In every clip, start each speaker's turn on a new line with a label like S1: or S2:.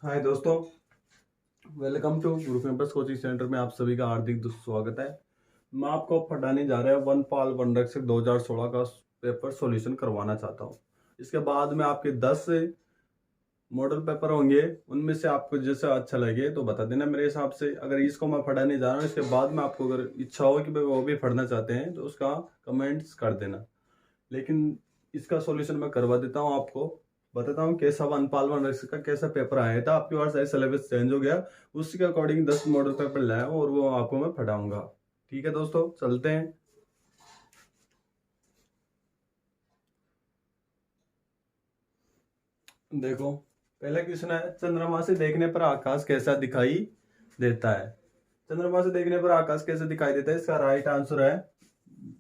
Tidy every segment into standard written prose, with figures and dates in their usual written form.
S1: हाय दोस्तों, welcome to Guru campus coaching centre में आप सभी का हार्दिक स्वागत है। मैं आपको पढ़ाने जा रहा हूँ वनपाल वनरक्षक 2016 का पेपर सॉल्यूशन करवाना चाहता हूँ। इसके बाद में आपके 10 मॉडल पेपर होंगे, उनमें से आपको जैसा अच्छा लगे तो बता देना। मेरे हिसाब से अगर इसको मैं पढ़ाने जा रहा हूँ, इसके बाद में आपको अगर इच्छा हो कि भाई वो भी पढ़ना चाहते हैं तो उसका कमेंट्स कर देना। लेकिन इसका सॉल्यूशन मैं करवा देता हूँ, आपको बताता हूँ कैसा वनपाल वनरक्षक का कैसा पेपर आया था। आपके पास सिलेबस चेंज हो गया, उसी के अकॉर्डिंग 10 मॉडल पेपर लाया हूँ और वो आपको मैं पढ़ाऊंगा। ठीक है दोस्तों, चलते हैं। देखो, पहला क्वेश्चन है, चंद्रमा से देखने पर आकाश कैसा दिखाई देता है। चंद्रमा से देखने पर आकाश कैसे दिखाई देता है, इसका राइट आंसर है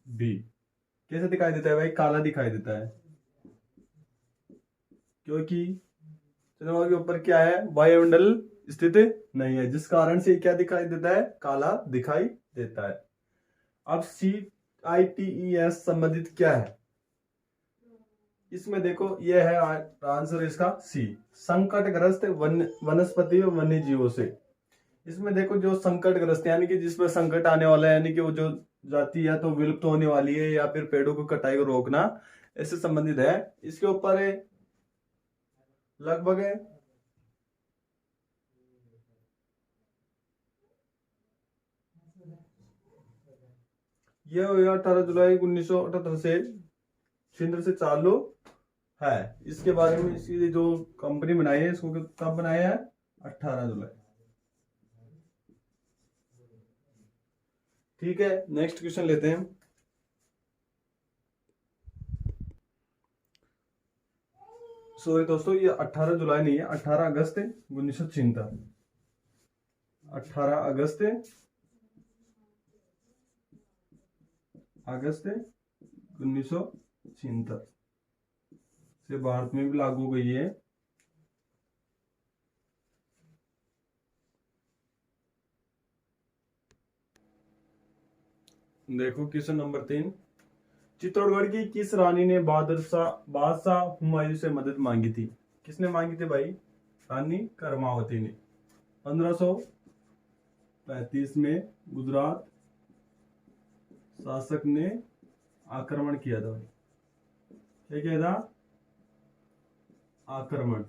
S1: बी। कैसे दिखाई देता है भाई? काला दिखाई देता है, क्योंकि चंद्रमा के ऊपर क्या है, वायुमंडल स्थित नहीं है, जिस कारण से क्या दिखाई देता है, काला दिखाई देता है। अब CITES संबंधित क्या है, इसमें देखो ये है आंसर इसका सी, संकटग्रस्त वनस्पति और वन्य जीवों से। इसमें देखो जो संकटग्रस्त यानी कि जिसमें संकट आने वाला है, यानी कि वो जो जाति या तो विलुप्त होने वाली है या फिर पेड़ों को कटाई को रोकना, इससे संबंधित है। इसके ऊपर लगभग ये 18 जुलाई 1978 से केंद्र से चालू है। इसके बारे में इसकी जो कंपनी बनाई है, इसको कब बनाया है? 18 जुलाई। ठीक है, नेक्स्ट क्वेश्चन लेते हैं। सॉरी दोस्तों, ये 18 जुलाई नहीं है, 18 अगस्त 1976। 18 अगस्त अगस्त 1976 से भारत में भी लागू हो गई है। देखो क्वेश्चन नंबर 3, चित्तौड़गढ़ की किस रानी ने बादशाह हुमायूं से मदद मांगी थी? किसने मांगी थी भाई? रानी करमावती ने। 1535 में गुजरात शासक ने आक्रमण किया था भाई। क्या था? आक्रमण,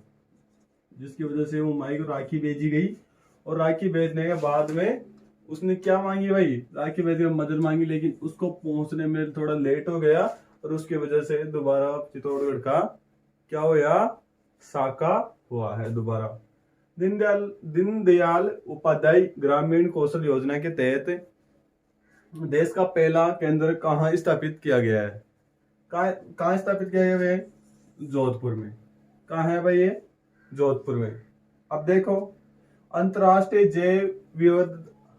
S1: जिसकी वजह से हुमायूं को राखी भेजी गई, और राखी भेजने के बाद में उसने क्या मांगी भाई? राखी भेजने में मदद मांगी, लेकिन उसको पहुंचने में थोड़ा लेट हो गया, और उसकी वजह से दोबारा चित्तौड़गढ़ का क्या हुआ? साका हुआ है दोबारा। दीनदयाल उपाध्याय ग्रामीण कौशल योजना के तहत देश का पहला केंद्र कहाँ स्थापित किया गया है? कहाँ स्थापित किया गया है? जोधपुर में। कहाँ है भाई ये? जोधपुर में। अब देखो, अंतरराष्ट्रीय जैव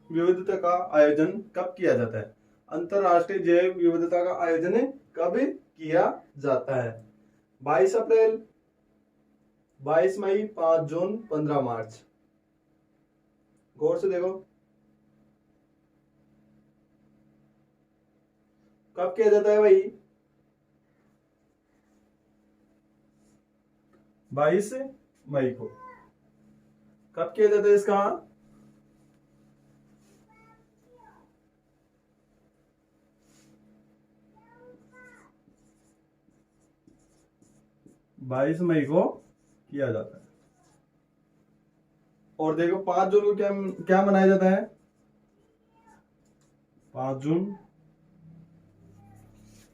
S1: विविधता का आयोजन कब किया जाता है? अंतरराष्ट्रीय जैव विविधता का आयोजन कब किया जाता है? 22 अप्रैल, 22 मई, 5 जून, 15 मार्च। गौर से देखो, कब किया जाता है भाई? 22 मई को। कब किया जाता है इसका? 22 मई को किया जाता है। और देखो 5 जून को क्या क्या मनाया जाता है? 5 जून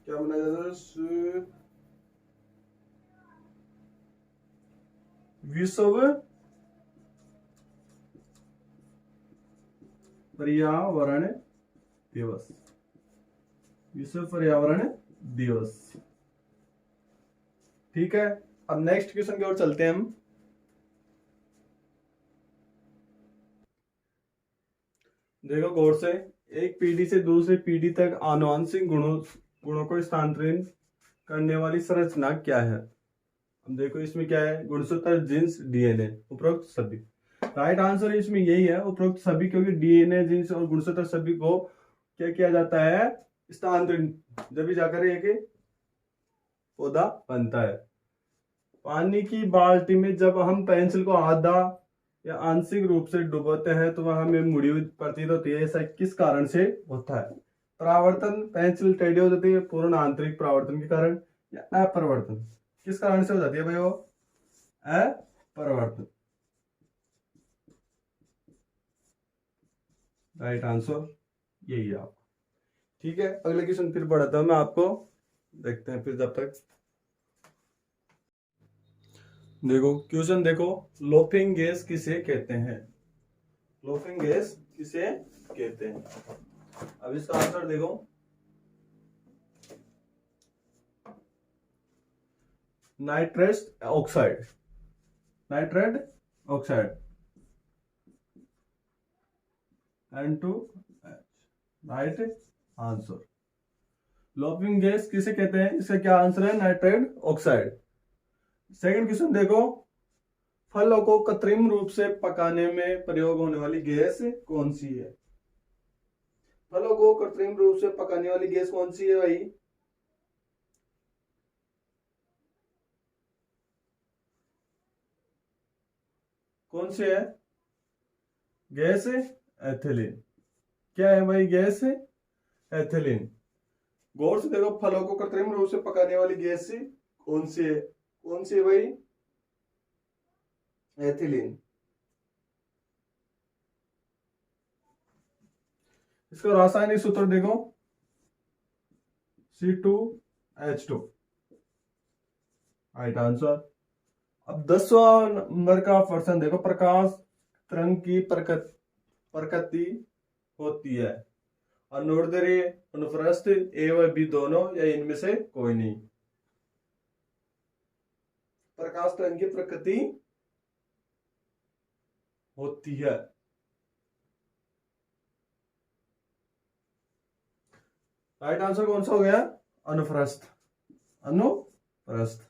S1: क्या मनाया जाता है? विश्व पर्यावरण दिवस। विश्व पर्यावरण दिवस। ठीक है, अब नेक्स्ट क्वेश्चन की ओर चलते हैं हम। देखो गौर से, एक पीढ़ी से दूसरी पीढ़ी तक आनुवंशिक गुणों को स्थानांतरित करने वाली संरचना क्या है? अब देखो इसमें क्या है, गुणसूत्र, जीन्स, डीएनए, उपरोक्त सभी। राइट आंसर इसमें यही है, उपरोक्त सभी, क्योंकि डीएनए, जीन्स और गुणसूत्र सभी को क्या किया जाता है? स्थानांतरित, जब भी जाकर एक पौधा बनता है। पानी की बाल्टी में जब हम पेंसिल को आधा या आंशिक रूप से डूबते हैं तो वह हमें मुड़ी हुई प्रतीत होती है। ऐसा किस कारण से होता है? परावर्तन, पेंसिल टेढ़ी हो जाती है पूर्ण आंतरिक परावर्तन के कारण, या अपरिवर्तन? किस कारण से हो जाती है भाई वो? अपरिवर्तन। राइट आंसर यही है आपका। ठीक है, अगले क्वेश्चन फिर बढ़ाता हूं मैं आपको, देखते हैं फिर जब तक। देखो क्वेश्चन देखो, लोफिंग गैस किसे कहते हैं? लोफिंग गैस किसे कहते हैं? अब इसका आंसर देखो, nitrous oxide, nitrate oxide, N2H, right answer. Loafing gas किसे कहते हैं? इसका क्या आंसर है? Nitrate oxide. सेकंड क्वेश्चन देखो, फलों को कृत्रिम रूप से पकाने में प्रयोग होने वाली गैस कौन सी है? फलों को कृत्रिम रूप से पकाने वाली गैस कौन सी है भाई? कौन सी है गैस? एथिलीन। क्या है भाई गैस? एथिलीन। गौर से देखो, फलों को कृत्रिम रूप से पकाने वाली गैस कौन सी है? कौन सी है भाई? एथिलीन। इसका रासायनिक सूत्र देखो, C2H2, राइट आंसर। अब 10वां नंबर का प्रश्न देखो, प्रकाश तरंग की प्रकृति होती है अनुदैर्ध्य, अनुप्रस्थ, ए व बी दोनों, या इनमें से कोई नहीं? प्रकाश तरंग की प्रकृति होती है, राइट आंसर कौन सा हो गया? अनुप्रस्थ, अनुप्रस्थ।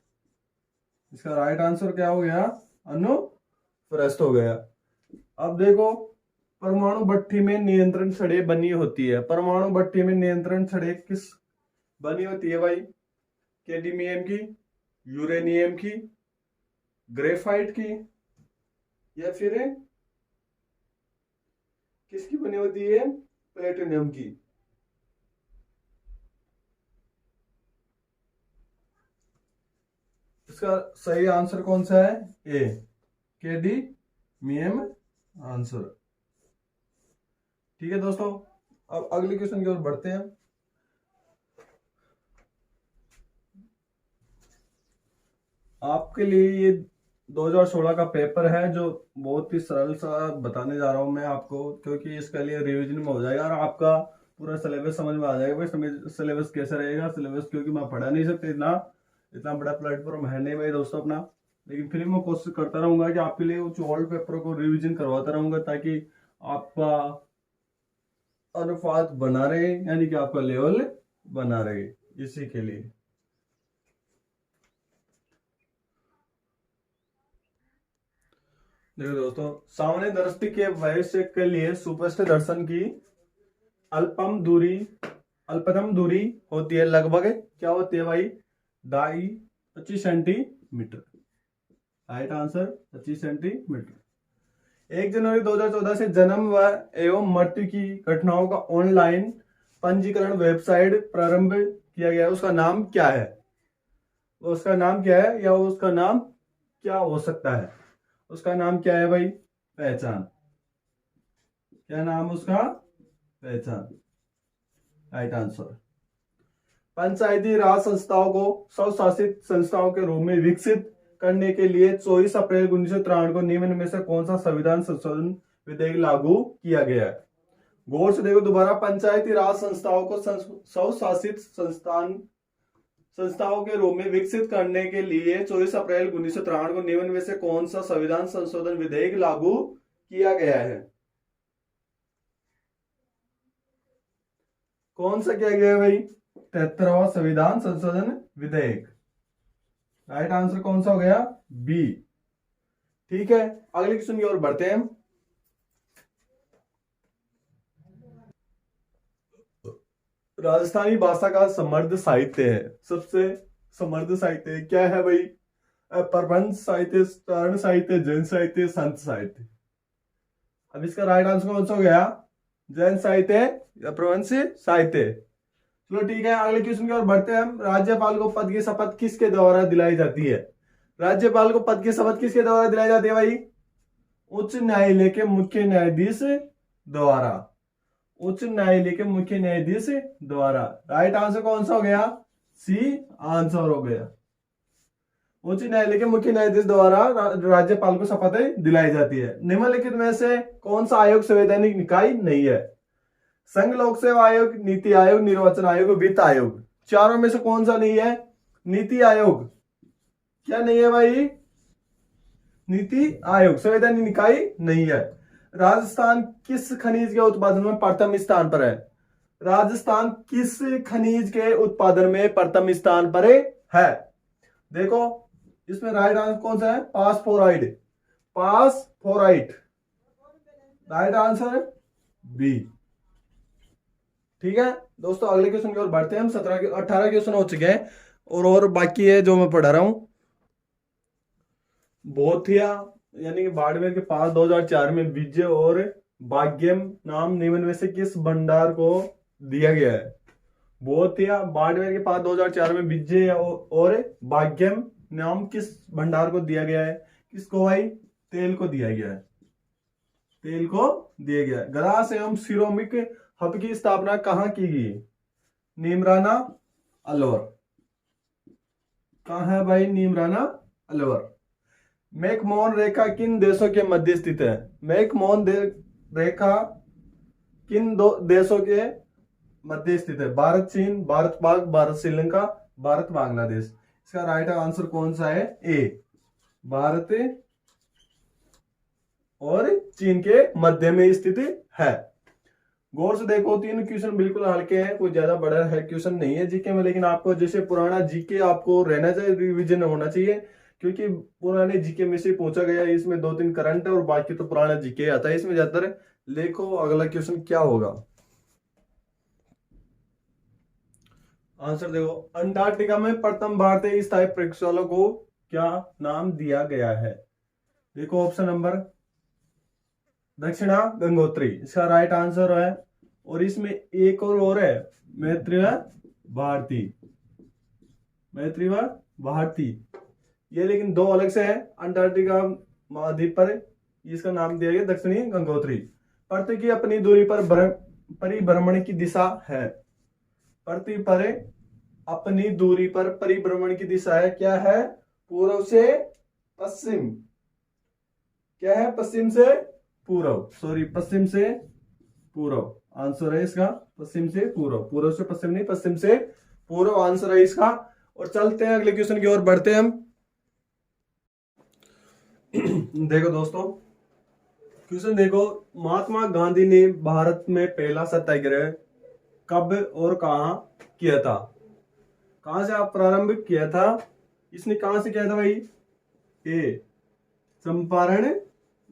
S1: इसका राइट आंसर क्या हो गया? अनुप्रस्थ हो गया। अब देखो, परमाणु भट्ठी में नियंत्रण छड़ें बनी होती है। परमाणु भट्ठी में नियंत्रण छड़ें किस बनी होती है भाई? कैडमियम की, यूरेनियम की, ग्रेफाइट की, या फिर किसकी बनी होती है? प्लेटिनम की। इसका सही आंसर कौन सा है? ए, कैडमियम आंसर। ठीक है दोस्तों, अब अगले क्वेश्चन की ओर बढ़ते हैं। आपके लिए ये 2016 का पेपर है, जो बहुत ही सरल सा बताने जा रहा हूं मैं आपको, क्योंकि इसके लिए रिवीजन में हो जाएगा और आपका पूरा सिलेबस समझ में आ जाएगा भाई सिलेबस कैसा रहेगा। सिलेबस क्योंकि मैं पढ़ा नहीं सकता, इतना बड़ा प्लेटफॉर्म है नहीं भाई दोस्तों अपना, लेकिन फिर मैं कोशिश करता रहूंगा कि आपके लिए उस ओल्ड पेपर को रिविजन करवाता रहूंगा, ताकि आपका अनुपात बना रहे, यानी कि आपका लेवल बना रहे, इसी के लिए। देखो दोस्तों, सामान्य दृष्टि के वैश्य के लिए सुपृष्ठ दर्शन की अल्पतम दूरी होती है लगभग, क्या होती है भाई? 25 सेंटीमीटर, राइट आंसर 25 सेंटीमीटर। 1 जनवरी 2014 से जन्म व एवं मृत्यु की घटनाओं का ऑनलाइन पंजीकरण वेबसाइट प्रारंभ किया गया, उसका नाम क्या है? उसका नाम क्या है, या उसका नाम क्या हो सकता है? उसका नाम क्या है भाई? पहचान। क्या नाम उसका? पहचान, राइट आंसर। पंचायती राज संस्थाओं को स्वशासित संस्थाओं के रूप में विकसित करने के लिए 24 अप्रैल 1993 को निम्न में से कौन सा संविधान संशोधन विधेयक लागू किया गया है? गौर से देखो दोबारा, पंचायती राज संस्थाओं को स्वशासित संस्थाओं के रूप में विकसित करने के लिए 24 अप्रैल 1993 को निम्न में से कौन सा संविधान संशोधन विधेयक लागू किया गया है? कौन सा किया गया है भाई? 73वां संविधान संशोधन विधेयक, राइट आंसर कौन सा हो गया? बी। ठीक है, अगले क्वेश्चन की ओर बढ़ते हैं। राजस्थानी भाषा का समृद्ध साहित्य है, सबसे समृद्ध साहित्य क्या है भाई? प्रबंध साहित्य, चरण साहित्य, जैन साहित्य, संत साहित्य। अब इसका राइट आंसर कौन सा हो गया? जैन साहित्य या प्रवंश साहित्य। चलो ठीक है, अगले क्वेश्चन की ओर बढ़ते हैं हम। राज्यपाल को पद की शपथ किसके द्वारा दिलाई जाती है? राज्यपाल को पद की शपथ किसके द्वारा दिलाई जाती है भाई? उच्च न्यायालय के मुख्य न्यायाधीश द्वारा। उच्च न्यायालय के मुख्य न्यायाधीश द्वारा। राइट आंसर कौन सा हो गया? सी आंसर हो गया। उच्च न्यायालय के मुख्य न्यायाधीश द्वारा राज्यपाल को शपथ दिलाई जाती है। निम्नलिखित में से कौन सा आयोग संवैधानिक निकाय नहीं है? संघ लोक सेवा आयोग, नीति आयोग, निर्वाचन आयोग, वित्त आयोग। चारों में से कौन सा नहीं है? नीति आयोग। क्या नहीं है भाई? नीति आयोग संवैधानिक निकाय नहीं है। राजस्थान किस खनिज के उत्पादन में प्रथम स्थान पर है? राजस्थान किस खनिज के उत्पादन में प्रथम स्थान पर है? देखो इसमें राइट आंसर कौन सा है? फास्फोराइड। फास्फोराइड राइट आंसर बी। ठीक है दोस्तों, अगले क्वेश्चन की ओर बढ़ते हैं हम। 18 क्वेश्चन हो चुके हैं और बाकी है जो मैं पढ़ा रहा हूं। बोथिया यानी कि बाड़मेर के पास 2004 में विजय और भाग्यम नाम निम्न में से किस भंडार को दिया गया है? बोथिया बाड़मेर के पास 2004 में विजय और भाग्यम नाम किस भंडार को दिया गया है? किसको भाई? तेल को दिया गया है। तेल को दिया गया है। ग्लास एवं सिरोमिक हब की स्थापना कहां की गई? नीमराना अलवर। कहां है भाई? नीमराना अलवर। मैकमोहन रेखा किन देशों के मध्य स्थित है? मैकमोहन रेखा किन दो देशों के मध्य स्थित है? भारत चीन, भारत पाक, भारत श्रीलंका, भारत बांग्लादेश। इसका राइट आंसर कौन सा है? ए, भारत और चीन के मध्य में स्थित है। गौर से देखो, तीन क्वेश्चन बिल्कुल हल्के हैं, कोई ज्यादा बड़ा है क्वेश्चन नहीं है जीके में, लेकिन आपको जैसे पुराना जीके आपको रहना चाहिए, रिवीजन होना चाहिए, क्योंकि पुराने जीके में से पूछा गया है। इसमें 2-3 करंट है और बाकी तो पुराना जीके आता है इसमें ज्यादातर। देखो अगला क्वेश्चन क्या होगा। आंसर देखो, अंटार्कटिका में प्रथम भारतीय स्थायी प्रयोगशाला को क्या नाम दिया गया है? देखो ऑप्शन नंबर दक्षिणा गंगोत्री इसका राइट आंसर है। और इसमें एक और है, मैत्रेय भारती। मैत्रेय भारती ये लेकिन दो अलग से है। अंटार्कटिका महाद्वीप पर इसका नाम दिया गया दक्षिणी गंगोत्री। पृथ्वी की अपनी दूरी पर परिभ्रमण की दिशा है। पृथ्वी पर अपनी दूरी पर परिभ्रमण की दिशा है, क्या है? पूर्व से पश्चिम। क्या है? पश्चिम से पूर्व, सॉरी पश्चिम से पूर्व आंसर है इसका। पश्चिम से पूर्व, पूर्व से पश्चिम नहीं, पश्चिम से पूर्व आंसर है इसका। और चलते हैं अगले क्वेश्चन की ओर बढ़ते हैं हम। देखो दोस्तों क्वेश्चन देखो, महात्मा गांधी ने भारत में पहला सत्याग्रह कब और कहां किया था? कहां से आप प्रारंभ किया था? इसने कहां से किया था भाई? ए, चंपारण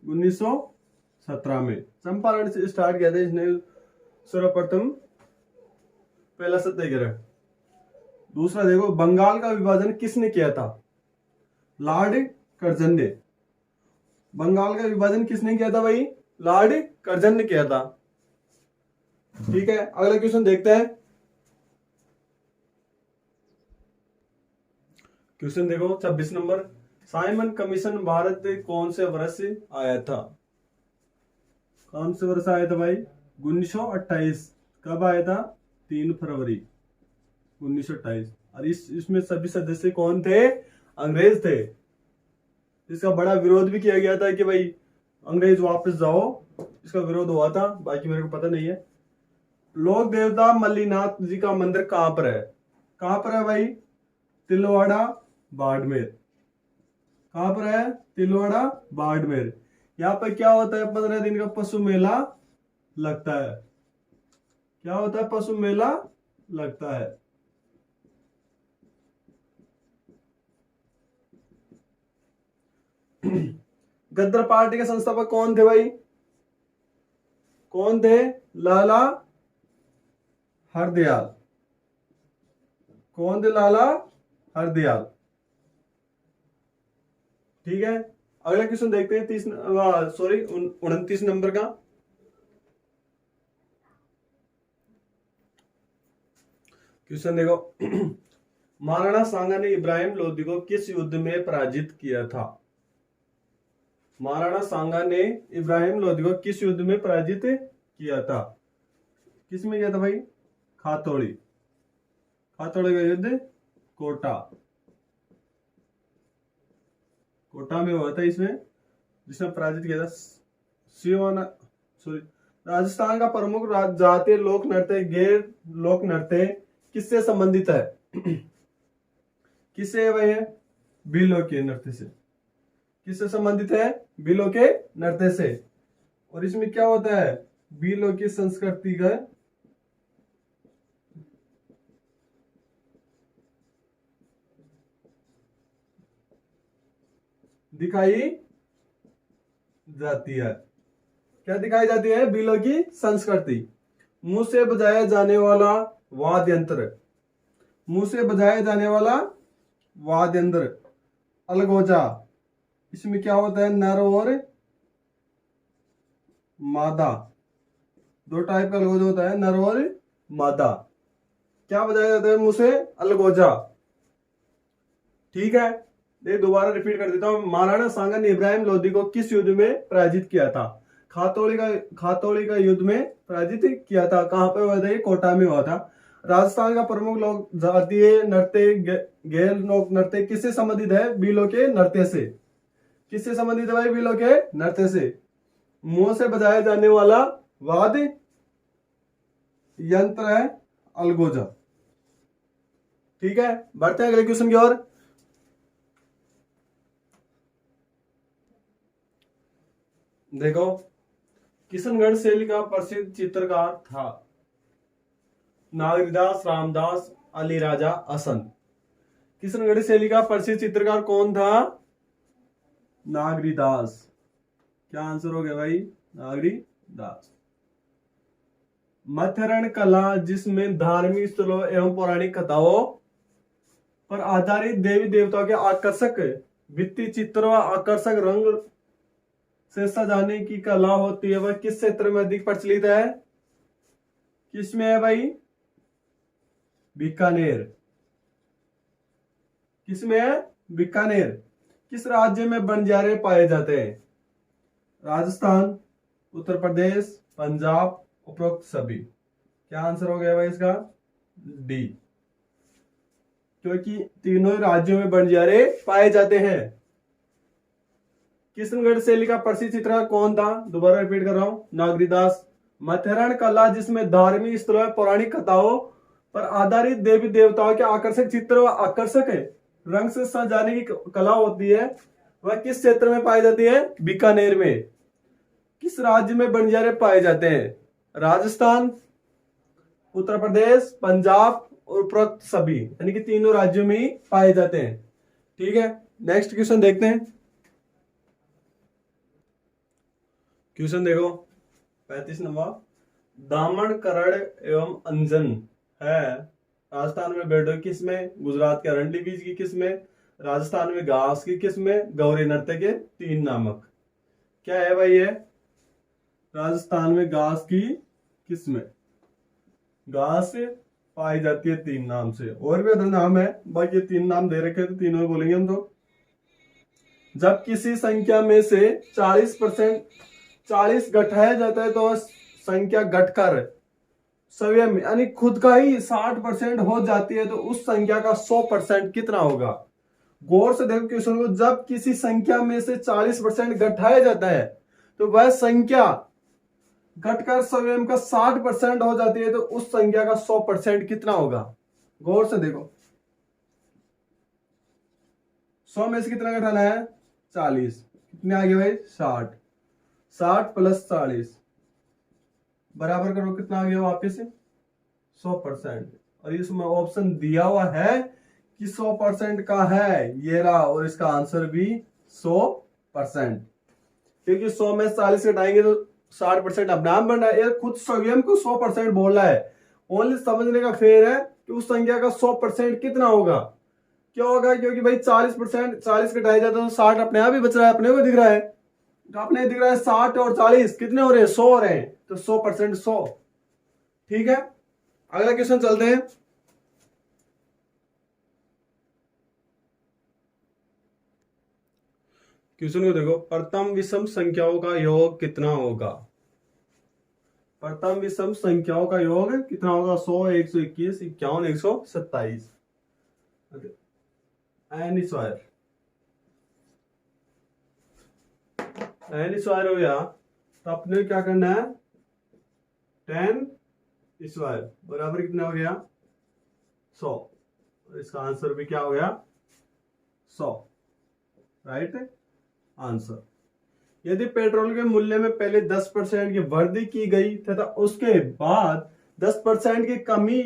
S1: 1917 में चंपारण से स्टार्ट किया था इसने सर्वप्रथम पहला सत्याग्रह। दूसरा देखो, बंगाल का विभाजन किसने किया था? लॉर्ड कर्जन ने। बंगाल का विभाजन किसने किया था भाई? लॉर्ड कर्जन ने किया था। ठीक है, अगला क्वेश्चन देखते हैं। क्वेश्चन देखो 26 नंबर, साइमन कमीशन भारत कौन से वर्ष आया था? कौन से वर्ष आया था भाई? 1928। कब आया था? 3 फरवरी 1928। और इसमें सभी सदस्य कौन थे? अंग्रेज थे। इसका बड़ा विरोध भी किया गया था कि भाई अंग्रेज वापस जाओ, इसका विरोध हुआ था, बाकी मेरे को पता नहीं है। लोक देवता मल्लीनाथ जी का मंदिर कहां पर है? कहां पर है भाई? तिलवाड़ा बाड़मेर। कहां पर है? तिलवाड़ा बाड़मेर। यहाँ पर क्या होता है? 15 दिन का पशु मेला लगता है। क्या होता है? पशु मेला लगता है। गदर पार्टी के संस्थापक कौन थे भाई? कौन थे? लाला हरदयाल। कौन थे? लाला हरदयाल। ठीक है, अगला क्वेश्चन देखते हैं 29 नंबर का। क्वेश्चन देखो महाराणा सांगा ने इब्राहिम लोधी को किस युद्ध में पराजित किया था? महाराणा सांगा ने इब्राहिम लोधी को किस युद्ध में पराजित किया था? किस में किया था भाई? खातौड़ी। खातौड़ी का युद्ध कोटा में हुआ था, इसमें जिसने पराजित किया था। राजस्थान का प्रमुख जातीय लोक नृत्य गैर लोक नृत्य किससे संबंधित है? किससे है भाई? भीलों के नृत्य से। किससे संबंधित है? भीलों के नृत्य से। और इसमें क्या होता है? भीलों की संस्कृति का दिखाई जाती है। क्या दिखाई जाती है? भीलों की संस्कृति। मुंह से बजाया जाने वाला वाद्य यंत्र। मुंह से बजाया जाने वाला वाद्य यंत्र अलगोजा। इसमें क्या होता है? नर और मादा। दो टाइप का अलगोजा होता है, नर और मादा। क्या बजाया जाता है मुंह से? अलगोजा। ठीक है, ये दोबारा रिपीट कर देता हूं। महाराणा सांगा ने इब्राहिम लोधी को किस युद्ध में पराजित किया था? खातौड़ी का युद्ध में पराजित किया था। कहां पे हुआ था? ये कोटा में हुआ था। राजस्थान का प्रमुख लोक जातीय नृत्य गैर लोक नृत्य किससे संबंधित है? भीलों के नृत्य से। किससे संबंधित है भाई? भीलों के नृत्य से। मुंह से बजाया जाने वाला वाद्य यंत्र है अलगोजा। ठीक है, बढ़ते हैं अगले क्वेश्चन की ओर। देखो, किशनगढ़ शैली का प्रसिद्ध चित्रकार था नागरीदास, रामदास, अली राजा, हसन। किशनगढ़ शैली का प्रसिद्ध चित्रकार कौन था? नागरीदास। क्या आंसर हो गया भाई? नागरीदास। मथुरण कला जिसमें धार्मिक स्थलों एवं पौराणिक कथाओं पर आधारित देवी देवताओं के आकर्षक भित्ति चित्रों व आकर्षक रंग से सजाने की कला होती है, वह किस क्षेत्र में अधिक प्रचलित है? किसमें है भाई? बीकानेर। किसमें है? बीकानेर। किस राज्य में बंजारे पाए जाते हैं? राजस्थान, उत्तर प्रदेश, पंजाब, उपरोक्त सभी। क्या आंसर हो गया भाई इसका? डी। क्योंकि तीनों राज्यों में बंजारे पाए जाते हैं। किशनगढ़ शैली का प्रसिद्ध चित्रकार कौन था? दोबारा रिपीट कर रहा हूं, नागरीदास। मथुरण कला जिसमें धार्मिक स्थलों पौराणिक कथाओं पर आधारित देवी देवताओं के आकर्षक चित्र व आकर्षक रंग से सजाने की कला होती है, वह किस क्षेत्र में पाई जाती है? बीकानेर में। किस राज्य में बंजारे पाए जाते हैं? राजस्थान, उत्तर प्रदेश, पंजाब और उपरोक्त सभी, यानी कि तीनों राज्यों में ही पाए जाते हैं। ठीक है, नेक्स्ट क्वेश्चन देखते हैं। क्वेश्चन देखो 35 नंबर। दामन, करड़ एवं अंजन है राजस्थान में बेडो किस में? गुजरात के अरंडी बीज की किस में? राजस्थान में घास की किस में? गौरी नृत्य के तीन नामक। क्या है भाई ये? राजस्थान में घास की किस में? घास पाई जाती है तीन नाम से, और भी अदर नाम है, बाकी तीन नाम दे रखे हैं तो तीनों में बोलेंगे हम। तो जब किसी संख्या में से 40% घटाया जाता है तो संख्या घटकर स्वयं यानी खुद का ही 60% हो जाती है, तो उस संख्या का 100% कितना होगा? गौर से देखो क्वेश्चन को। जब किसी संख्या में से 40% घटाया जाता है तो वह संख्या घटकर स्वयं का 60% हो जाती है, तो उस संख्या का 100% कितना होगा? गौर से देखो, 100 में से कितना घटाना है? 40। कितने आ गए भाई? 60। 60 प्लस 40 बराबर करो, कितना आ गया वापिस? 100%। और इसमें ऑप्शन दिया हुआ है कि 100% का है, ये रहा, और इसका आंसर भी 100%। क्योंकि 100 में 40 घटाएंगे तो 60% अब नाम बन रहा है। ये खुद स्वयं को 100% बोल रहा है। ओनली समझने का फेर है कि उस संख्या का 100% कितना होगा। क्यों होगा? क्योंकि भाई 40%, 40 घटाया जाता है तो 60 अपने आप ही बच रहा है, अपने को दिख रहा है। तो अपने दिख रहा है 60 और 40 कितने हो रहे हैं? 100 हो रहे हैं। तो 100% 100। ठीक है, अगला क्वेश्चन चलते हैं। क्वेश्चन को देखो, प्रथम विषम संख्याओं का योग कितना होगा? प्रथम विषम संख्याओं का योग कितना होगा? 100, 121, 51, 127। एन स्क्वायर, एन स्क्वायर हो गया तो अपने क्या करना है? 10 स्क्वायर बराबर कितना हो गया? 100। इसका आंसर भी क्या हो गया? 100। Right answer. यदि पेट्रोल के मूल्य में पहले 10% की वृद्धि की गई तथा उसके बाद 10% की कमी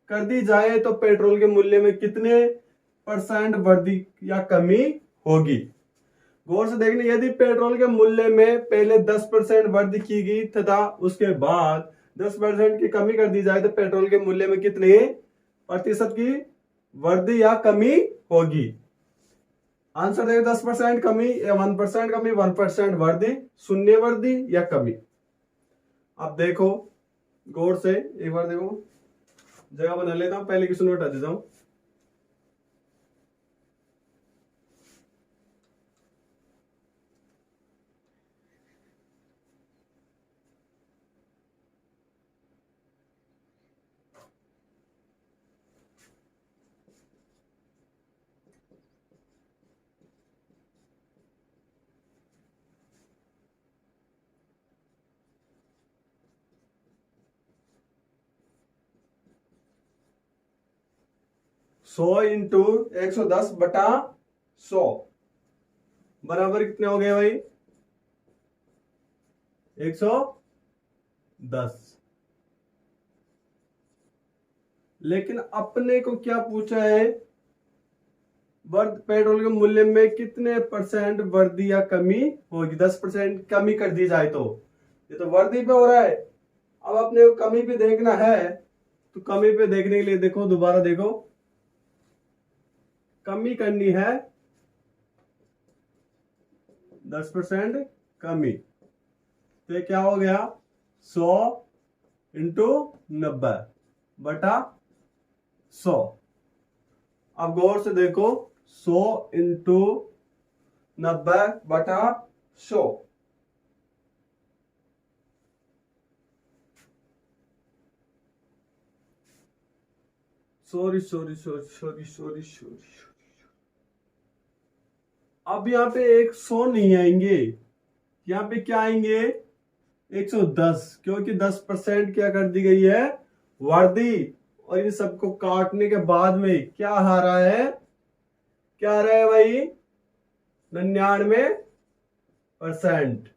S1: कर दी जाए तो पेट्रोल के मूल्य में कितने % वृद्धि या कमी होगी? गौर से देखने, यदि पेट्रोल के मूल्य में पहले 10% वृद्धि की गई तथा उसके बाद 10% की कमी कर दी जाए तो पेट्रोल के मूल्य में कितने प्रतिशत की वृद्धि या कमी होगी? आंसर देखो, 10% कमी या 1% कमी, 1% वृद्धि, शून्य वृद्धि या कमी। अब देखो गौर से एक बार देखो, जगह बना लेता हूं, पहले क्वेश्चन हटा देता हूं। सौ इंटू 110/100 बराबर कितने हो गए भाई? 110। लेकिन अपने को क्या पूछा है? पेट्रोल के मूल्य में कितने % वृद्धि या कमी होगी? 10% कमी कर दी जाए तो, ये तो वृद्धि पे हो रहा है। अब अपने को कमी पे देखना है, तो कमी पे देखने के लिए देखो, दोबारा देखो, कमी करनी है 10% कमी, तो क्या हो गया? 100 इंटू 90/100। अब गौर से देखो, 100 into 90/100, sorry sorry sorry sorry sorry sorry, अब यहाँ पे 100 नहीं आएंगे, यहाँ पे क्या आएंगे? 110, क्योंकि 10% क्या कर दी गई है? वृद्धि। और इन सबको काटने के बाद में क्या आ रहा है? क्या आ रहा है भाई? 99%।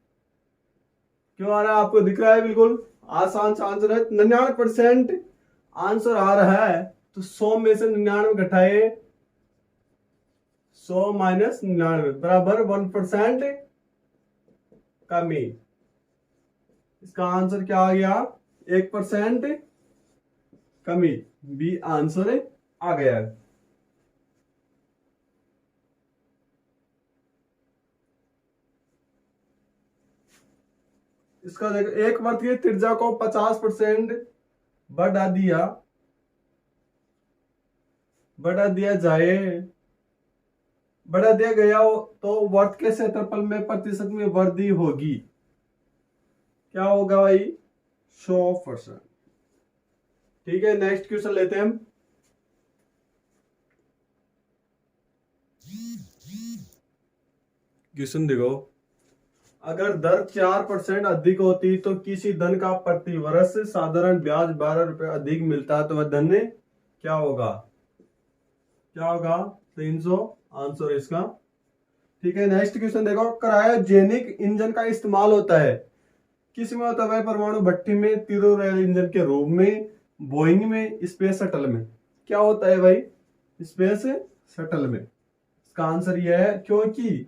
S1: क्यों आ रहा है? आपको दिख रहा है? बिल्कुल आसान सा आंसर है, 99% आंसर आ रहा है। तो 100 में से 99 घटाए, 100 माइनस 99 बराबर 1% कमी। इसका आंसर क्या आ गया? 1% कमी। बी आंसर आ गया। इसका देखो, एक वृत्त की त्रिज्या को 50% बढ़ा दिया गया हो तो वृत्त के क्षेत्रफल में प्रतिशत में वृद्धि होगी। क्या होगा भाई? 100%। ठीक है, नेक्स्ट क्वेश्चन लेते हैं हम। क्वेश्चन देखो, अगर दर 4% अधिक होती तो किसी धन का प्रति वर्ष साधारण ब्याज 12 रुपए अधिक मिलता है तो वह धन क्या होगा? क्या होगा? 300 आंसर इसका। ठीक है, नेक्स्ट क्वेश्चन देखो, क्रायोजेनिक इंजन का इस्तेमाल होता है किस में होता है? परमाणु भट्टी में, तीव्र रेल इंजन के रूप में, बोइंग में, स्पेस शटल में। क्या होता है भाई? स्पेस शटल में। इसका आंसर यह है क्योंकि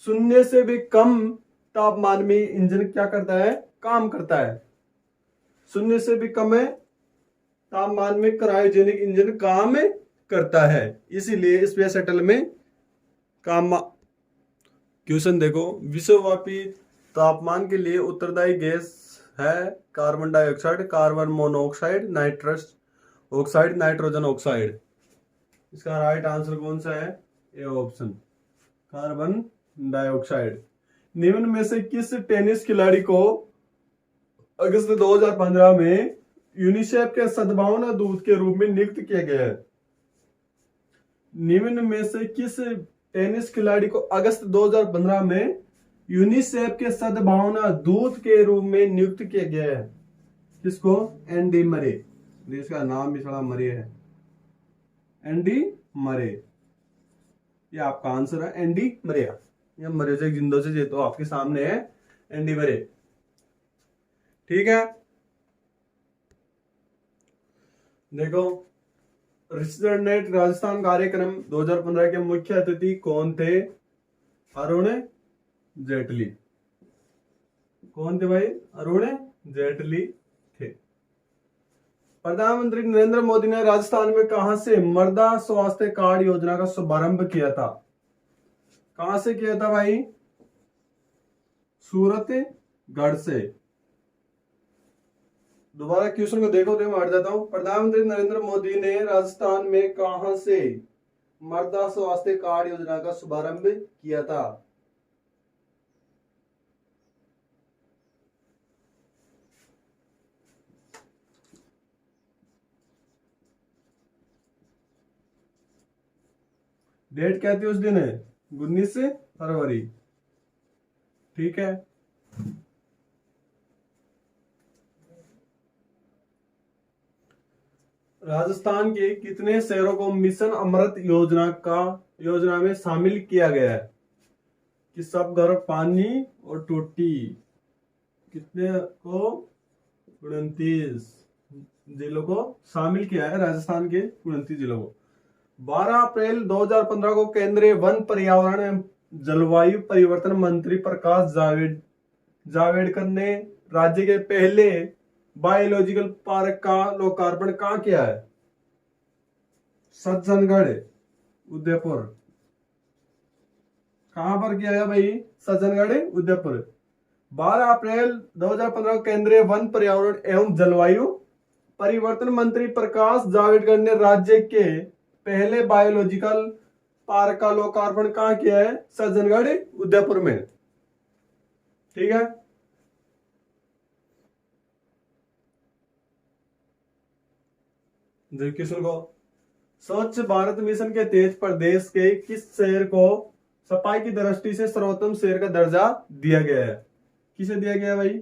S1: 0 से भी कम तापमान में इंजन क्या करता है? काम करता है। 0 से भी कम है तापमान में क्रायोजेनिक इंजन काम करता है, इसीलिए स्पेस शटल में काम। क्वेश्चन देखो, विश्वव्यापी तापमान के लिए उत्तरदायी गैस है carbon dioxide, carbon monoxide, nitrous oxide, nitrogen oxide. इसका राइट आंसर कौन सा है? A option, carbon dioxide. निम्न में से किस टेनिस खिलाड़ी को अगस्त 2015 में यूनिसेफ के सद्भावना दूत के रूप में नियुक्त किया गया है? निम्न में से किस टेनिस खिलाड़ी को अगस्त 2015 में यूनिसेफ के सद्भावना दूत के रूप में नियुक्त किया गया है? किसको? Andy Murray. इसका नाम भी थोड़ा मरे है, एंडी मरे। ये आपका आंसर है, एंडी मरे। ये मरे से जिंदो से, ये तो आपके सामने है, एंडी मरे। ठीक है, देखो, रिचर्ड नेट राजस्थान कार्यक्रम 2015 के मुख्य अतिथि कौन थे? अरुण जेटली। कौन थे भाई? अरुण जेटली थे। प्रधानमंत्री नरेंद्र मोदी ने राजस्थान में कहां से मृदा स्वास्थ्य कार्ड योजना का शुभारंभ किया था? कहां से किया था भाई? सूरतगढ़ से। दोबारा क्वेश्चन को देखो तो मैं हट जाता हूं। प्रधानमंत्री नरेंद्र मोदी ने राजस्थान में कहां से मृदा स्वास्थ्य कार्ड योजना का शुभारंभ किया था? डेट क्या थी उस दिन? 19 फरवरी। ठीक है, राजस्थान के कितने शहरों को मिशन अमृत योजना में शामिल किया गया है? कि सब घर पानी और टूटी। कितने को? 29 जिलों को शामिल किया है, राजस्थान के 29 जिलों को। 12 अप्रैल 2015 को केंद्रीय वन, पर्यावरण एवं जलवायु परिवर्तन मंत्री प्रकाश जावड़ेकर ने राज्य के पहले बायोलॉजिकल पार्क का लोकार्पण कहां किया है? सज्जनगढ़, उदयपुर। कहां पर किया है भाई? सज्जनगढ़, उदयपुर। 12 अप्रैल 2015 को केंद्रीय वन, पर्यावरण एवं जलवायु परिवर्तन मंत्री प्रकाश जावड़ेकर ने राज्य के पहले बायोलॉजिकल पार्क का लोकार्पण कहां किया है? सज्जनगढ़, उदयपुर में। ठीक है, देखिए सुनो, स्वच्छ भारत मिशन के तहत प्रदेश के किस शहर को सफाई की दृष्टि से सर्वोत्तम शहर का दर्जा दिया गया है? किसे दिया गया भाई?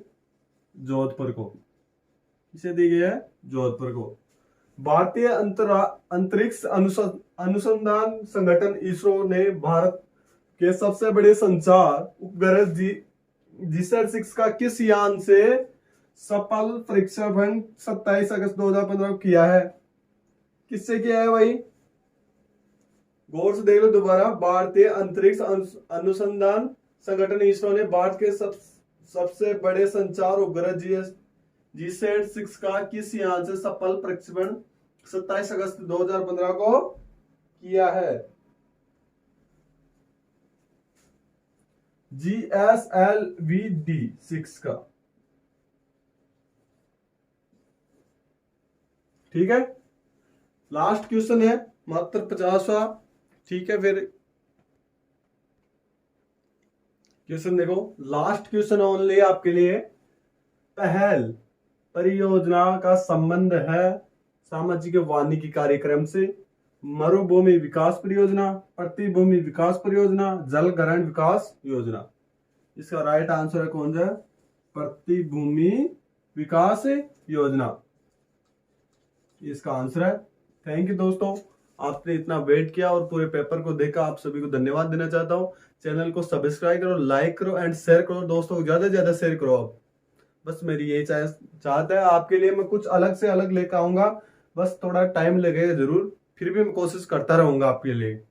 S1: जोधपुर को। किसे दिया गया है? जोधपुर को। भारतीय अंतरिक्ष अनुसंधान संगठन इसरो ने भारत के सबसे बड़े संचार उपग्रह GSAT-6 का किस यान से सफल प्रक्षेपण 27 अगस्त 2015 को किया है? किससे किया है भाई? गौर से देख लो दोबारा। भारतीय अंतरिक्ष अनुसंधान संगठन इसरो ने भारत के सबसे बड़े संचार उपग्रह GSAT-6 का किस यान से सफल प्रक्षेपण 27 अगस्त 2015 को किया है? GSLV-D6 का। ठीक है, लास्ट क्वेश्चन है, मात्र 50वां। ठीक है, फिर क्वेश्चन देखो, लास्ट क्वेश्चन ओनली आपके लिए। पहल परियोजना का संबंध है सामाजिक वानिकी कार्यक्रम से? मरुभूमि विकास परियोजना, प्रतिभूमि विकास परियोजना, जल ग्रहण विकास योजना। इसका राइट आंसर है कौन सा? प्रतिभूमि विकास योजना, इसका आंसर है। थैंक यू दोस्तों, आपने इतना वेट किया और पूरे पेपर को देखा। आप सभी को धन्यवाद देना चाहता हूँ। चैनल को सब्सक्राइब करो, लाइक करो एंड शेयर करो। दोस्तों को ज्यादा से ज्यादा शेयर करो। आप बस मेरी यही चाहता है, आपके लिए मैं कुछ अलग से अलग लेकर आऊंगा। बस थोड़ा टाइम लगेगा जरूर, फिर भी मैं कोशिश करता रहूंगा आपके लिए।